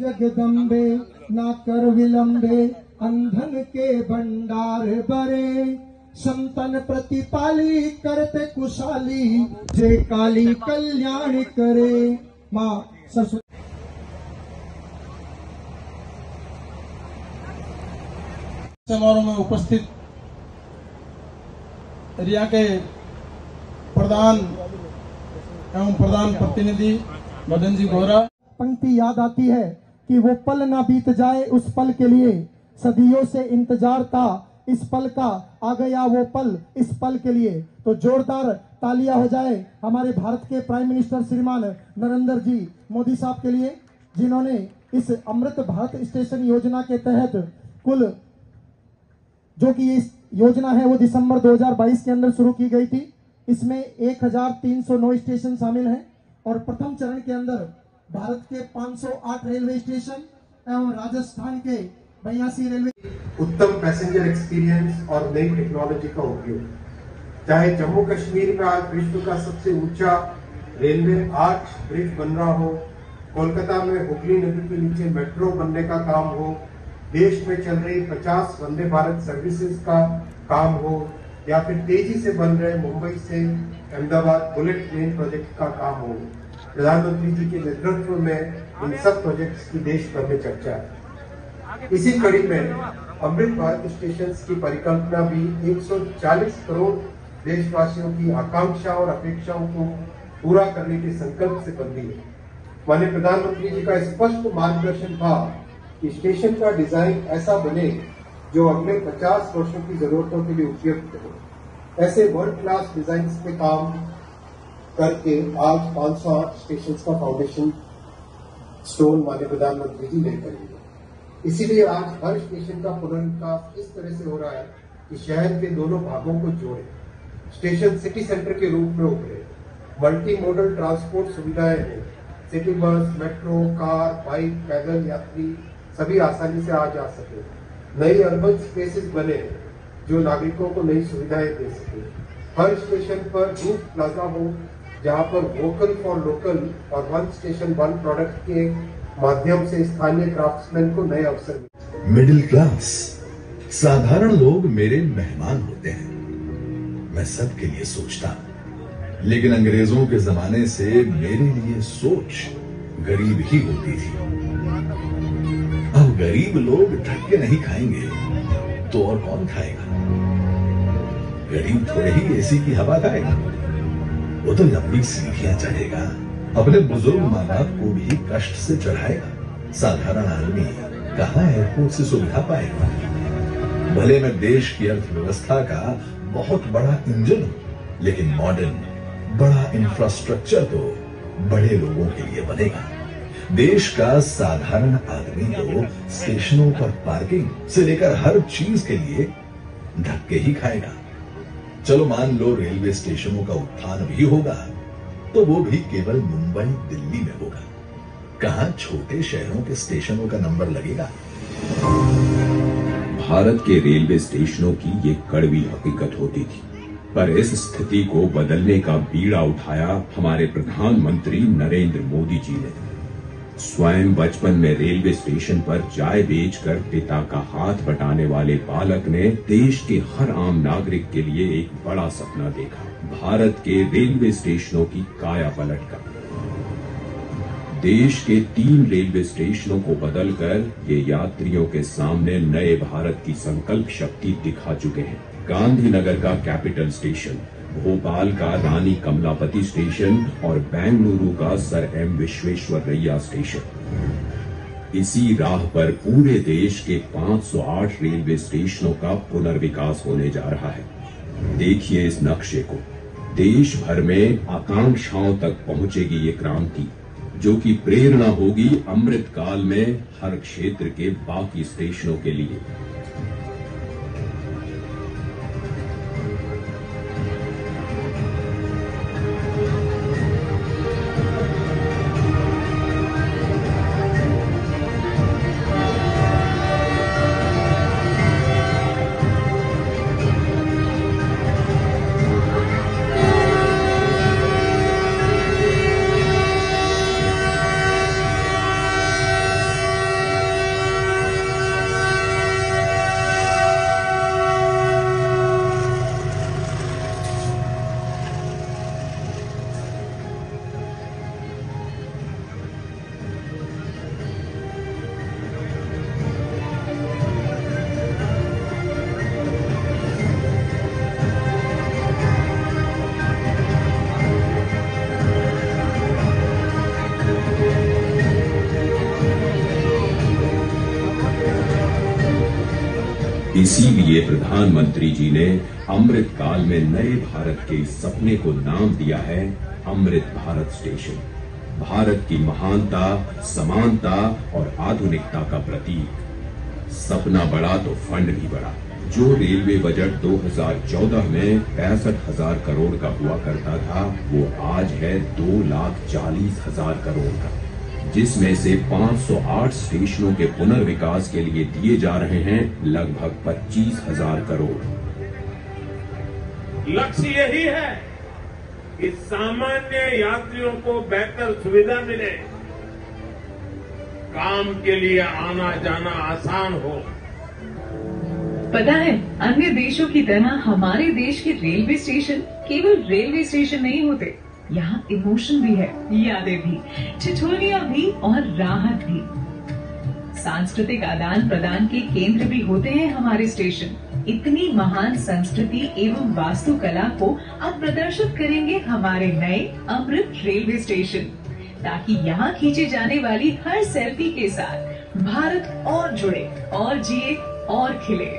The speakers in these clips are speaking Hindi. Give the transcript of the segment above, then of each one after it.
जगदम्बे ना कर विलंबे, अंधन के भंडार भरे, संतन प्रतिपाली करते कुशाली, जय काली कल्याण करे। माँ सरस्वती समारोह में उपस्थित रिया के प्रधान एवं प्रधान प्रतिनिधि मदन जी गोरा। पंक्ति याद आती है कि वो पल ना बीत जाए उस पल के लिए, सदियों से इंतजार था इस पल का, आ गया वो पल इस पल के लिए। तो जोरदार तालियां हो जाए हमारे भारत के प्राइम मिनिस्टर श्रीमान नरेंद्र जी मोदी साहब के लिए, जिन्होंने इस अमृत भारत स्टेशन योजना के तहत कुल जो कि इस योजना है वो दिसंबर 2022 के अंदर शुरू की गई थी। इसमें 1309 स्टेशन शामिल हैं और प्रथम चरण के अंदर भारत के 508 रेलवे स्टेशन एवं राजस्थान के 82 रेलवे। उत्तम पैसेंजर एक्सपीरियंस और नई टेक्नोलॉजी का उपयोग, चाहे जम्मू कश्मीर में आज विश्व का सबसे ऊंचा रेलवे आर्च ब्रिज बन रहा हो, कोलकाता में हुगली नदी के नीचे मेट्रो बनने का काम हो, देश में चल रही 50 वंदे भारत सर्विसेज का काम हो, या फिर तेजी से बन रहे मुंबई से अहमदाबाद बुलेट ट्रेन प्रोजेक्ट का काम हो, प्रधानमंत्री जी के नेतृत्व में इन सब प्रोजेक्ट्स की देश भर में चर्चा है। इसी कड़ी में अमृत भारत स्टेशन की परिकल्पना भी 140 करोड़ देशवासियों की आकांक्षा और अपेक्षाओं को पूरा करने के संकल्प से बनती है। माननीय प्रधानमंत्री जी का स्पष्ट मार्गदर्शन था कि स्टेशन का डिजाइन ऐसा बने जो अगले 50 वर्षों की जरूरतों के लिए उपयुक्त हो। ऐसे वर्ल्ड क्लास डिजाइन पे काम करके आज 508 स्टेशन का फाउंडेशन स्टोन माननीय प्रधानमंत्री जी ले करेंगे। इसीलिए आज हर स्टेशन का पुनर्विकास इस तरह से हो रहा है कि शहर के दोनों भागों को जोड़े, स्टेशन सिटी सेंटर के रूप में उभरे, मल्टी मॉडल ट्रांसपोर्ट सुविधाएं हैं, city bus, metro, car, bike, पैदल यात्री सभी आसानी से आ जा सके, नई अर्बन स्पेसेस बने जो नागरिकों को नई सुविधाएं दे सके। हर स्टेशन पर रूफ प्लाजा हो जहां पर वोकल फॉर लोकल और वन स्टेशन वन प्रोडक्ट के माध्यम से स्थानीय क्राफ्ट्समैन को नए अवसर मिले। मिडिल क्लास साधारण लोग मेरे मेहमान होते हैं, मैं सबके लिए सोचता हूं, लेकिन अंग्रेजों के जमाने से मेरे लिए सोच गरीब ही होती थी। अब गरीब लोग थक के नहीं खाएंगे तो और कौन खाएगा? गरीब थोड़े ही एसी की हवा खाएगा, वो तो लंबी सीढ़ियां चढ़ेगा, अपने बुजुर्ग माँ बाप को भी कष्ट से चढ़ाएगा। साधारण आदमी कहाँ एयरपोर्ट से सुविधा पाएगा? भले मैं देश की अर्थव्यवस्था का बहुत बड़ा इंजन हूं, लेकिन मॉडर्न बड़ा इंफ्रास्ट्रक्चर तो बड़े लोगों के लिए बनेगा। देश का साधारण आदमी तो स्टेशनों पर पार्किंग से लेकर हर चीज के लिए धक्के ही खाएगा। चलो मान लो रेलवे स्टेशनों का उत्थान भी होगा तो वो भी केवल मुंबई दिल्ली में होगा, कहां छोटे शहरों के स्टेशनों का नंबर लगेगा। भारत के रेलवे स्टेशनों की ये कड़वी हकीकत होती थी, पर इस स्थिति को बदलने का बीड़ा उठाया हमारे प्रधानमंत्री नरेंद्र मोदी जी ने। स्वयं बचपन में रेलवे स्टेशन पर चाय बेचकर पिता का हाथ बटाने वाले बालक ने देश के हर आम नागरिक के लिए एक बड़ा सपना देखा, भारत के रेलवे स्टेशनों की काया पलट का। देश के 3 रेलवे स्टेशनों को बदलकर ये यात्रियों के सामने नए भारत की संकल्प शक्ति दिखा चुके हैं। गांधीनगर का कैपिटल स्टेशन, भोपाल का रानी कमलापति स्टेशन और बेंगलुरु का सर एम विश्वेश्वरैया स्टेशन। इसी राह पर पूरे देश के 508 रेलवे स्टेशनों का पुनर्विकास होने जा रहा है। देखिए इस नक्शे को, देश भर में आकांक्षाओं तक पहुंचेगी ये क्रांति, जो कि प्रेरणा होगी अमृत काल में हर क्षेत्र के बाकी स्टेशनों के लिए। इसीलिए प्रधानमंत्री जी ने अमृत काल में नए भारत के इस सपने को नाम दिया है अमृत भारत स्टेशन। भारत की महानता, समानता और आधुनिकता का प्रतीक। सपना बड़ा तो फंड भी बड़ा। जो रेलवे बजट 2014 में 65,000 करोड़ का हुआ करता था, वो आज है 2,40,000 करोड़ का, जिसमें से 508 स्टेशनों के पुनर्विकास के लिए दिए जा रहे हैं लगभग 25,000 करोड़। लक्ष्य यही है कि सामान्य यात्रियों को बेहतर सुविधा मिले, काम के लिए आना जाना आसान हो। पता है, अन्य देशों की तरह हमारे देश के रेलवे स्टेशन केवल रेलवे स्टेशन नहीं होते। यहाँ इमोशन भी है, यादें भी, ठिठुलियां भी और राहत भी। सांस्कृतिक आदान प्रदान के केंद्र भी होते हैं हमारे स्टेशन। इतनी महान संस्कृति एवं वास्तुकला को अब प्रदर्शित करेंगे हमारे नए अमृत रेलवे स्टेशन, ताकि यहाँ खींचे जाने वाली हर सेल्फी के साथ भारत और जुड़े और जिए और खिले।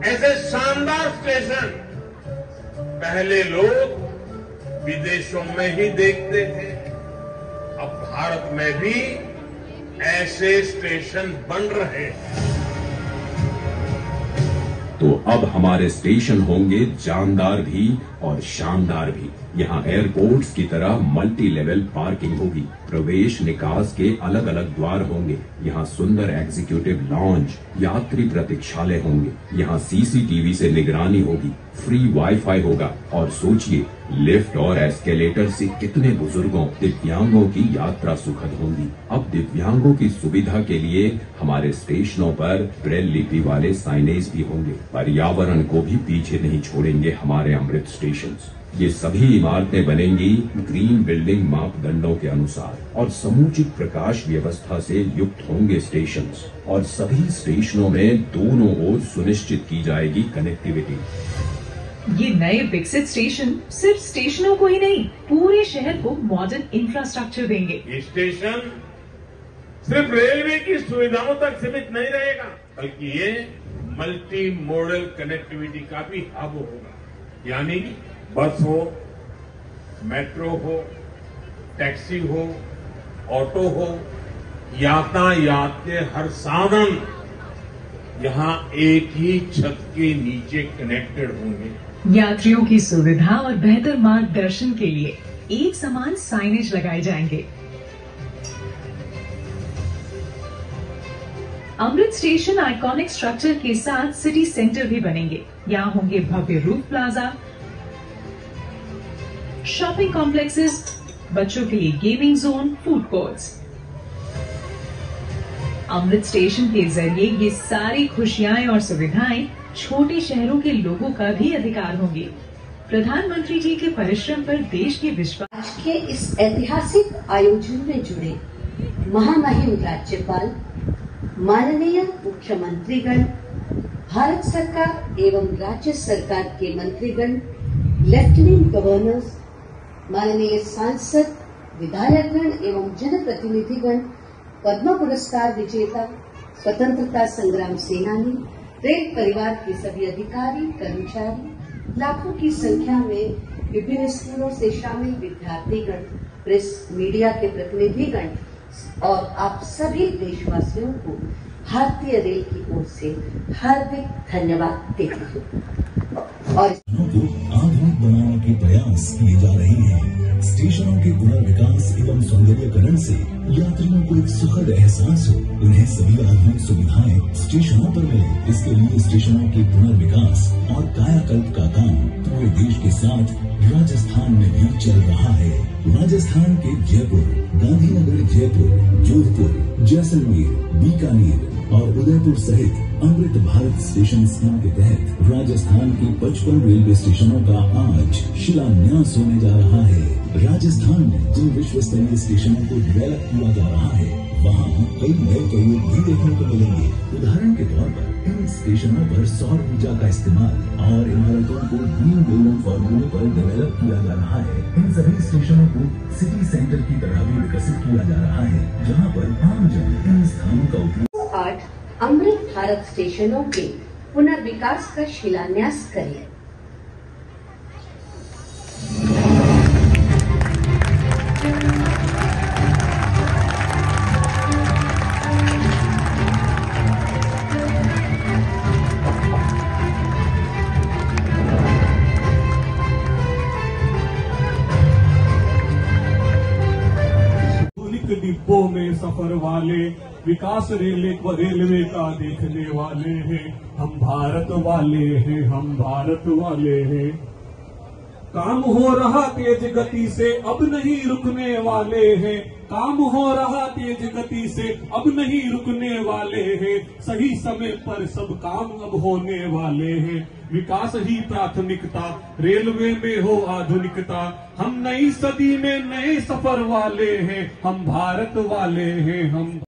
ऐसे शानदार स्टेशन पहले लोग विदेशों में ही देखते थे। अब भारत में भी ऐसे स्टेशन बन रहे हैं। तो अब हमारे स्टेशन होंगे जानदार भी और शानदार भी। यहाँ एयरपोर्ट्स की तरह मल्टी लेवल पार्किंग होगी, प्रवेश निकास के अलग अलग द्वार होंगे। यहाँ सुंदर एग्जीक्यूटिव लॉन्ज, यात्री प्रतीक्षालय होंगे। यहाँ सीसीटीवी से निगरानी होगी, फ्री वाईफाई होगा। और सोचिए, लिफ्ट और एस्केलेटर से कितने बुजुर्गों, दिव्यांगों की यात्रा सुखद होगी। अब दिव्यांगों की सुविधा के लिए हमारे स्टेशनों पर ब्रेल लिपि वाले साइनेज भी होंगे। पर्यावरण को भी पीछे नहीं छोड़ेंगे हमारे अमृत स्टेशन। ये सभी इमारतें बनेंगी ग्रीन बिल्डिंग मापदंडों के अनुसार और समुचित प्रकाश व्यवस्था से युक्त होंगे स्टेशन। और सभी स्टेशनों में दोनों ओर सुनिश्चित की जाएगी कनेक्टिविटी। ये नए विकसित स्टेशन सिर्फ स्टेशनों को ही नहीं, पूरे शहर को मॉडर्न इंफ्रास्ट्रक्चर देंगे। ये स्टेशन सिर्फ रेलवे की सुविधाओं तक सीमित नहीं रहेगा, बल्कि ये मल्टी मॉडल कनेक्टिविटी का भी हब होगा। यानी बस हो, मेट्रो हो, टैक्सी हो, ऑटो हो, यातायात के हर साधन यहाँ एक ही छत के नीचे कनेक्टेड होंगे। यात्रियों की सुविधा और बेहतर मार्गदर्शन के लिए एक समान साइनेज लगाए जाएंगे। अमृत स्टेशन आइकॉनिक स्ट्रक्चर के साथ सिटी सेंटर भी बनेंगे। यहाँ होंगे भव्य रूफ प्लाजा, शॉपिंग कॉम्प्लेक्सेस, बच्चों के लिए गेमिंग जोन, फूड कोर्ट्स। अमृत स्टेशन के जरिए ये सारी खुशियां और सुविधाएं छोटे शहरों के लोगों का भी अधिकार होंगी। प्रधानमंत्री जी के परिश्रम पर देश के विश्वास। आज के इस ऐतिहासिक आयोजन में जुड़े महामहिम राज्यपाल, माननीय मुख्यमंत्रीगण, भारत सरकार एवं राज्य सरकार के मंत्रीगण, लेफ्टिनेंट गवर्नर्स, माननीय सांसद, विधायकगण एवं जनप्रतिनिधिगण, पद्म पुरस्कार विजेता, स्वतंत्रता संग्राम सेनानी, रेल परिवार के सभी अधिकारी, कर्मचारी, लाखों की संख्या में विभिन्न स्कूलों से शामिल विद्यार्थीगण, प्रेस मीडिया के प्रतिनिधिगण और आप सभी देशवासियों को भारतीय रेल की ओर से हार्दिक धन्यवाद देती हूँ। और आधुनिक बनाने के प्रयास किए जा रहे हैं। स्टेशनों के पुनर्विकास एवं सौंदर्यीकरण से यात्रियों को एक सुखद एहसास हो, उन्हें सभी आधुनिक सुविधाएं स्टेशनों पर मिले। इसके लिए स्टेशनों के पुनर्विकास और कायाकल्प का काम पूरे देश के साथ राजस्थान में भी चल रहा है। राजस्थान के जयपुर, गांधीनगर जयपुर, जोधपुर, जैसलमेर, बीकानेर और उदयपुर सहित अमृत भारत स्टेशन स्कीम के तहत राजस्थान के 55 रेलवे स्टेशनों का आज शिलान्यास होने जा रहा है। राजस्थान में जिन विश्व स्तरीय स्टेशनों को डेवलप किया जा रहा है, वहाँ कई नए प्रयोग भी देखने को मिलेंगे। उदाहरण के तौर पर इन स्टेशनों पर सौर ऊर्जा का इस्तेमाल और इमारतों को ग्रीन बिल्डिंग फॉर्मूले पर डेवलप किया जा रहा है। इन सभी स्टेशनों को सिटी सेंटर की तरह भी विकसित किया जा रहा है, जहाँ पर आम जन इन स्थानों का उपयोग। 8 अमृत भारत स्टेशनों के पुनर्विकास का शिलान्यास करें। डिब्बों में सफर वाले विकास रेलवे का देखने वाले हैं, हम भारत वाले हैं, हम भारत वाले हैं। काम हो रहा तेज गति से अब नहीं रुकने वाले हैं, काम हो रहा तेज गति से अब नहीं रुकने वाले हैं, सही समय पर सब काम अब होने वाले हैं। विकास ही प्राथमिकता, रेलवे में हो आधुनिकता, हम नई सदी में नए सफर वाले हैं, हम भारत वाले हैं, हम